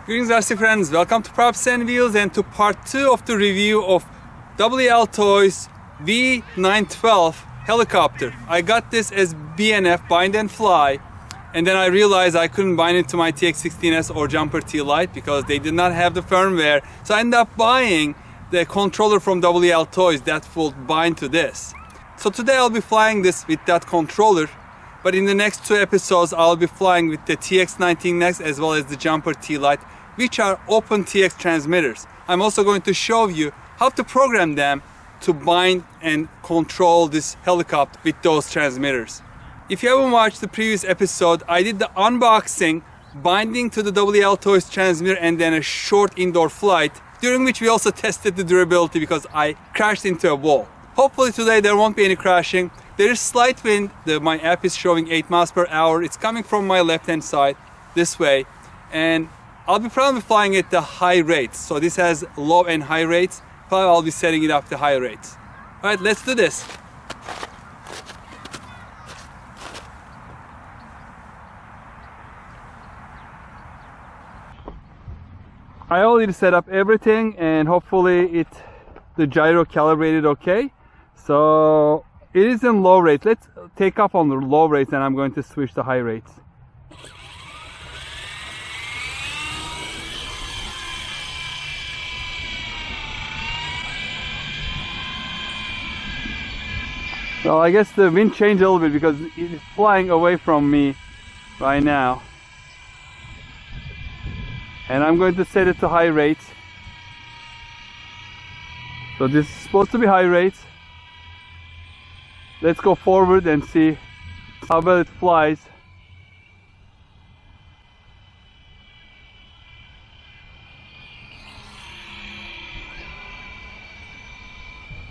Greetings RC friends, welcome to Props and Wheels and to part 2 of the review of WLtoys V912 helicopter. I got this as BNF, bind and fly, and then I realized I couldn't bind it to my TX16S or Jumper T-Lite because they did not have the firmware, so I ended up buying the controller from WLtoys that will bind to this. So today I'll be flying this with that controller, but in the next 2 episodes I'll be flying with the TX19X as well as the Jumper T-Lite, which are open TX transmitters. I'm also going to show you how to program them to bind and control this helicopter with those transmitters. If you haven't watched the previous episode, I did the unboxing, binding to the WLtoys transmitter, and then a short indoor flight, during which we also tested the durability because I crashed into a wall. Hopefully today there won't be any crashing. There is slight wind. My app is showing 8 miles per hour. It's coming from my left hand side this way, and I'll be probably flying at the high rates. So this has low and high rates. Probably I'll be setting it up to high rates. All right, let's do this. I already set up everything and hopefully the gyro calibrated okay. So it is in low rates. Let's take off on the low rates and I'm going to switch to high rates. So I guess the wind changed a little bit because it is flying away from me right now. And I'm going to set it to high rates. So this is supposed to be high rates. Let's go forward and see how well it flies.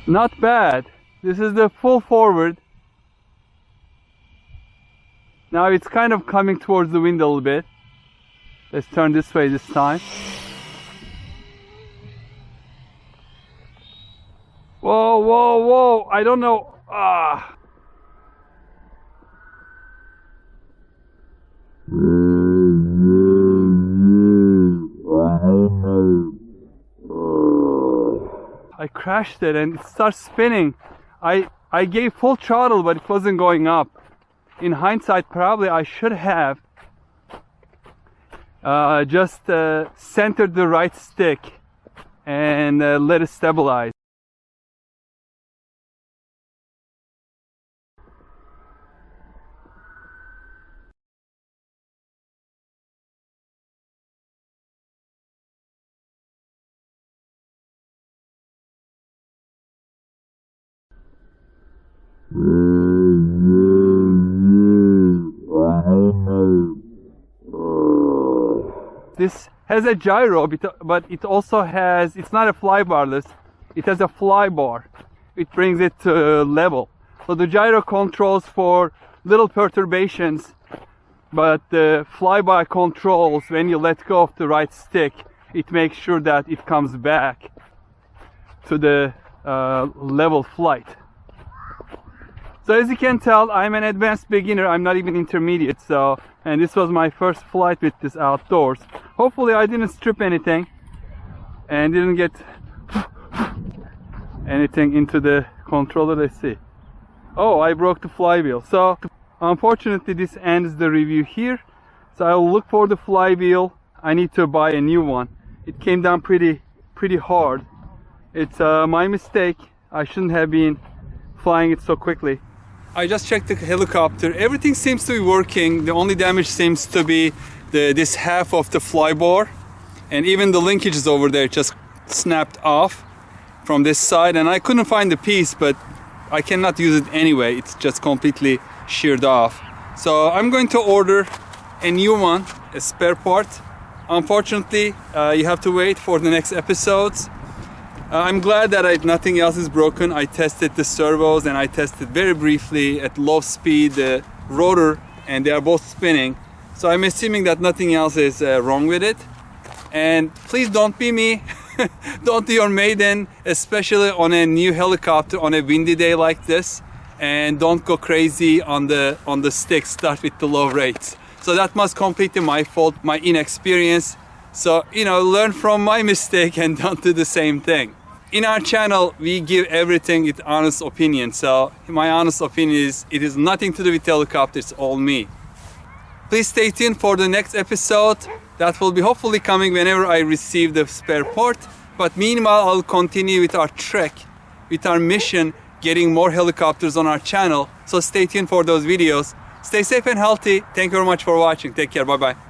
Not bad. This is the full forward. Now it's kind of coming towards the wind a little bit. Let's turn this way this time. Whoa, whoa, whoa! I don't know. I crashed it and it starts spinning. I gave full throttle, but it wasn't going up. In hindsight, probably I should have just centered the right stick and let it stabilize. This has a gyro, but it also has, it's not a flybarless, it has a fly bar. It brings it to level. So the gyro controls for little perturbations, but the flyby controls when you let go of the right stick. It makes sure that it comes back to the level flight. So as you can tell, I'm an advanced beginner. I'm not even intermediate. And this was my first flight with this outdoors. Hopefully I didn't strip anything and didn't get anything into the controller. Let's see. Oh, I broke the flywheel. So unfortunately this ends the review here. So I'll look for the flywheel. I need to buy a new one. It came down pretty hard. It's my mistake. I shouldn't have been flying it so quickly. I just checked the helicopter. Everything seems to be working. The only damage seems to be this half of the flybar, and even the linkages over there just snapped off from this side, and I couldn't find the piece, but I cannot use it anyway. It's just completely sheared off. So I'm going to order a new one, a spare part. Unfortunately, you have to wait for the next episodes. I'm glad that nothing else is broken. I tested the servos and I tested very briefly at low speed the rotor, and they are both spinning. So I'm assuming that nothing else is wrong with it. And please don't be me. Don't do your Maiden, especially on a new helicopter on a windy day like this. And don't go crazy on the stick. Start with the low rates. So that must completely my fault, my inexperience. So, you know, learn from my mistake and don't do the same thing. In our channel, we give everything its honest opinion. So my honest opinion is it is nothing to do with helicopters, all me. Please stay tuned for the next episode. That will be hopefully coming whenever I receive the spare part. But meanwhile, I'll continue with our trek, with our mission, getting more helicopters on our channel. So stay tuned for those videos. Stay safe and healthy. Thank you very much for watching. Take care. Bye-bye.